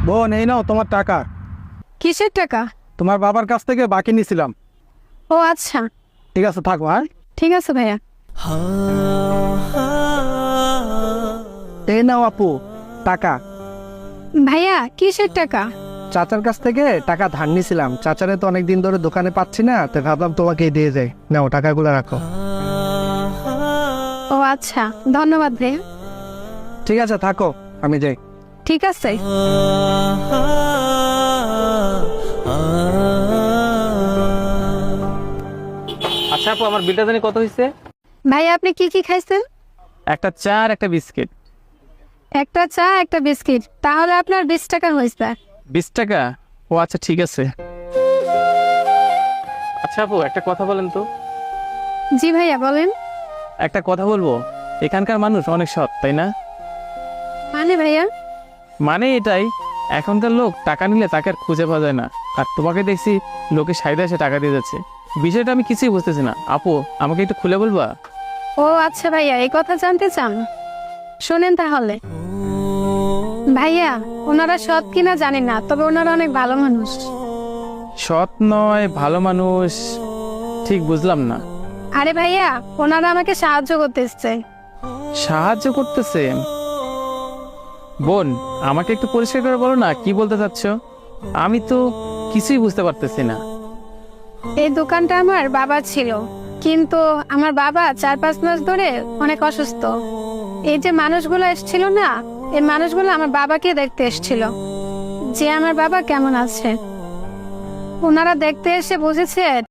বোন, এই নাও তোমার টাকা। কিসের টাকা? তোমার বাবার কাছ থেকে বাকি নিছিলাম। ও আচ্ছা, ঠিক আছে, থাকো। হ্যাঁ, ঠিক আছে ভাইয়া। এই নাও আপু টাকা। ভাইয়া কিসের টাকা? চাচার কাছ থেকে টাকা ধার নিছিলাম। চাচারে তো অনেকদিন ধরে দোকানে পাচ্ছি না, তো ভাবলাম তোমাকে দিয়ে যাই। নাও, টাকাগুলো রাখো। ও আচ্ছা, ধন্যবাদ ভাইয়া। ঠিক আছে, থাকো, আমি যাই। ঠিক আছে। আচ্ছা আপু, আমার বিলটা জানি কত হয়েছে? ভাইয়া আপনি কি কি খাইছেন? একটা চা আর একটা বিস্কিট। একটা চা একটা বিস্কিট, তাহলে আপনার 20 টাকা হয়েছে। 20 টাকা? ও আচ্ছা, ঠিক আছে। আচ্ছা আপু, একটা কথা বলেন তো। জি ভাইয়া বলেন। একটা কথা বলবো, এখানকার মানুষ অনেক সৎ, তাই না? মানে ভাইয়া? মানে এটাই, এখনকার লোক টাকা নিলে তাকে আর খুঁজে পাওয়া যায় না। আর তোমাকে দেখছি লোকে সাইডে এসে টাকা দিয়ে যাচ্ছে। বিষয়টা আমি কিছুই বুঝতেছি না। আপু, আমাকে একটু খুলে বলবা? ও আচ্ছা ভাইয়া, এই কথা জানতে চান? শোনেন তাহলে। ভাইয়া, ওনারা সৎ কিনা জানি না, তবে ওনারা অনেক ভালো মানুষ। সৎ নয়, ভালো মানুষ, ঠিক বুঝলাম না। আরে ভাইয়া, ওনারা আমাকে সাহায্য করতে এসছে। সাহায্য করতেছে? বোন, আমাকে একটু পরিষ্কার করে বলো না, কি বলতে চাচ্ছ? আমি তো কিছুই বুঝতে পারতেছি না। এই দোকানটা আমার বাবা ছিল, কিন্তু আমার বাবা 4-5 মাস ধরে অনেক অসুস্থ। এই যে মানুষগুলো এসেছিল না, এই মানুষগুলো আমার বাবাকে দেখতে এসেছিল যে আমার বাবা কেমন আছে। ওনারা দেখতে এসে বুঝেছে